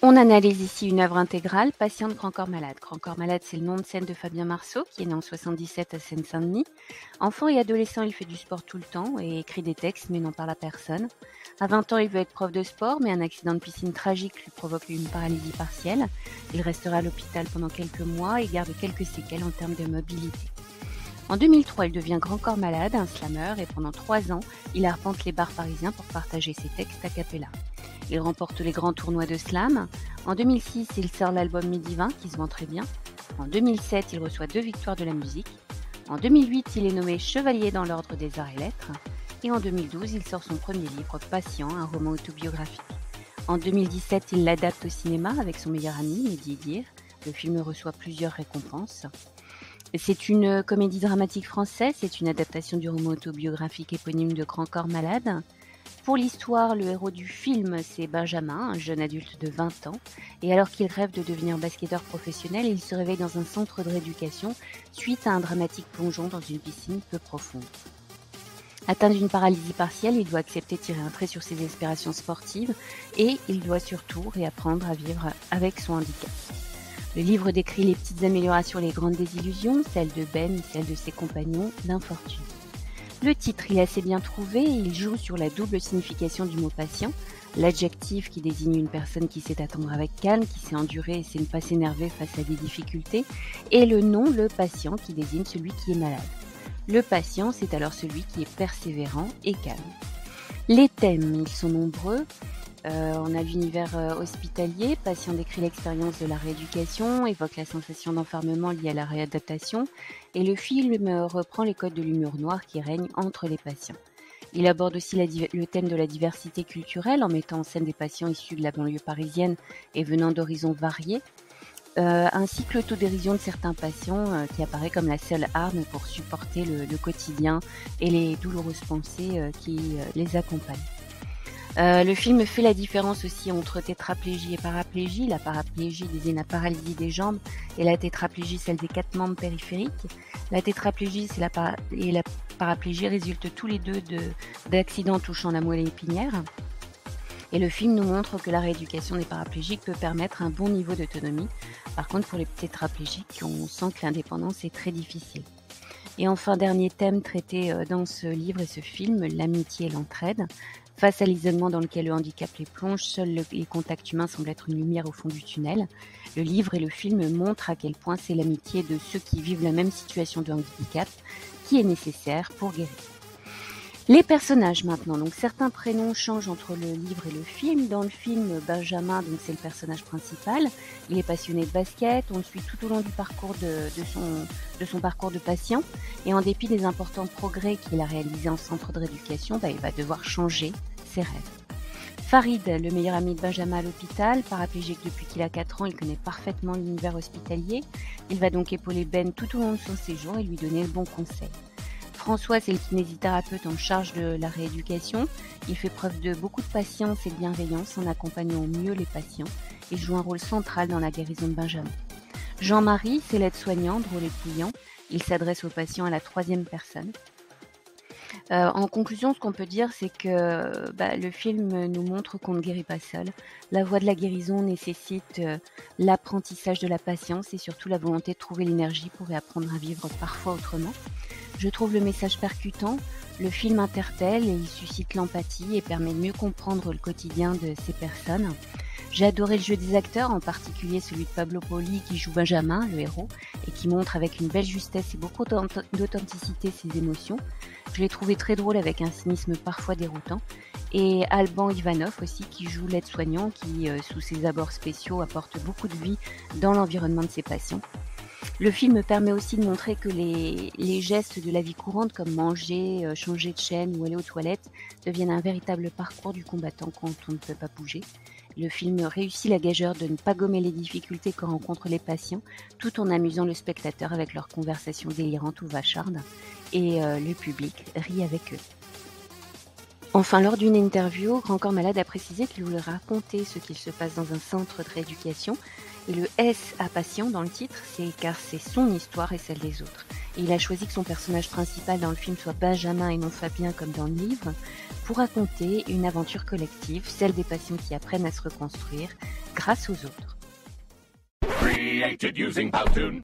On analyse ici une œuvre intégrale, Patient de Grand Corps Malade. Grand Corps Malade, c'est le nom de scène de Fabien Marceau, qui est né en 77 à Seine-Saint-Denis. Enfant et adolescent, il fait du sport tout le temps et écrit des textes, mais n'en parle à personne. À 20 ans, il veut être prof de sport, mais un accident de piscine tragique lui provoque une paralysie partielle. Il restera à l'hôpital pendant quelques mois et garde quelques séquelles en termes de mobilité. En 2003, il devient Grand Corps Malade, un slammer, et pendant 3 ans, il arpente les bars parisiens pour partager ses textes a cappella. Il remporte les grands tournois de slam. En 2006, il sort l'album Midi 20 qui se vend très bien. En 2007, il reçoit 2 victoires de la musique. En 2008, il est nommé chevalier dans l'ordre des arts et lettres. Et en 2012, il sort son premier livre, Patient, un roman autobiographique. En 2017, il l'adapte au cinéma avec son meilleur ami, Mehdi Dir. Le film reçoit plusieurs récompenses. C'est une comédie dramatique française, c'est une adaptation du roman autobiographique éponyme de Grand Corps Malade. Pour l'histoire, le héros du film, c'est Benjamin, un jeune adulte de 20 ans. Et alors qu'il rêve de devenir basketteur professionnel, il se réveille dans un centre de rééducation suite à un dramatique plongeon dans une piscine peu profonde. Atteint d'une paralysie partielle, il doit accepter de tirer un trait sur ses aspirations sportives et il doit surtout réapprendre à vivre avec son handicap. Le livre décrit les petites améliorations et les grandes désillusions, celles de Ben et celles de ses compagnons d'infortune. Le titre, il est assez bien trouvé, il joue sur la double signification du mot patient, l'adjectif qui désigne une personne qui sait attendre avec calme, qui sait endurer et sait ne pas s'énerver face à des difficultés, et le nom, le patient, qui désigne celui qui est malade. Le patient, c'est alors celui qui est persévérant et calme. Les thèmes, ils sont nombreux. On a l'univers hospitalier, Patient décrit l'expérience de la rééducation, évoque la sensation d'enfermement liée à la réadaptation, et le film reprend les codes de l'humour noir qui règnent entre les patients. Il aborde aussi le thème de la diversité culturelle en mettant en scène des patients issus de la banlieue parisienne et venant d'horizons variés, ainsi que l'autodérision de certains patients qui apparaît comme la seule arme pour supporter le quotidien et les douloureuses pensées qui les accompagnent. Le film fait la différence aussi entre tétraplégie et paraplégie. La paraplégie désigne la paralysie des jambes et la tétraplégie celle des 4 membres périphériques. La tétraplégie et la paraplégie résultent tous les deux d'accidents touchant la moelle épinière. Et le film nous montre que la rééducation des paraplégiques peut permettre un bon niveau d'autonomie. Par contre, pour les tétraplégiques, on sent que l'indépendance est très difficile. Et enfin, dernier thème traité dans ce livre et ce film, l'amitié et l'entraide. Face à l'isolement dans lequel le handicap les plonge, seuls les contacts humains semblent être une lumière au fond du tunnel. Le livre et le film montrent à quel point c'est l'amitié de ceux qui vivent la même situation de handicap qui est nécessaire pour guérir. Les personnages maintenant, donc certains prénoms changent entre le livre et le film. Dans le film, Benjamin, donc c'est le personnage principal. Il est passionné de basket, on le suit tout au long du parcours de son parcours de patient. Et en dépit des importants progrès qu'il a réalisés en centre de rééducation, il va devoir changer ses rêves. Farid, le meilleur ami de Benjamin à l'hôpital, paraplégique depuis qu'il a 4 ans, il connaît parfaitement l'univers hospitalier. Il va donc épauler Ben tout au long de son séjour et lui donner le bon conseil. François, c'est le kinésithérapeute en charge de la rééducation. Il fait preuve de beaucoup de patience et de bienveillance en accompagnant au mieux les patients et joue un rôle central dans la guérison de Benjamin. Jean-Marie, c'est l'aide-soignant, drôle et pliant. Il s'adresse aux patients à la 3e personne. En conclusion, ce qu'on peut dire, c'est que le film nous montre qu'on ne guérit pas seul. La voie de la guérison nécessite l'apprentissage de la patience et surtout la volonté de trouver l'énergie pour réapprendre à vivre parfois autrement. Je trouve le message percutant, le film interpelle et il suscite l'empathie et permet de mieux comprendre le quotidien de ces personnes. J'ai adoré le jeu des acteurs, en particulier celui de Pablo Poli qui joue Benjamin, le héros, et qui montre avec une belle justesse et beaucoup d'authenticité ses émotions. Je l'ai trouvé très drôle avec un cynisme parfois déroutant. Et Alban Ivanov aussi qui joue l'aide-soignant qui, sous ses abords spéciaux, apporte beaucoup de vie dans l'environnement de ses patients. Le film permet aussi de montrer que les gestes de la vie courante comme manger, changer de chaîne ou aller aux toilettes deviennent un véritable parcours du combattant quand on ne peut pas bouger. Le film réussit la gageure de ne pas gommer les difficultés que rencontrent les patients tout en amusant le spectateur avec leurs conversations délirantes ou vachardes et le public rit avec eux. Enfin, lors d'une interview, Grand Corps Malade a précisé qu'il voulait raconter ce qu'il se passe dans un centre de rééducation. Et le S à patient dans le titre, c'est car c'est son histoire et celle des autres. Et il a choisi que son personnage principal dans le film soit Benjamin et non Fabien comme dans le livre, pour raconter une aventure collective, celle des patients qui apprennent à se reconstruire grâce aux autres. Created using Powtoon.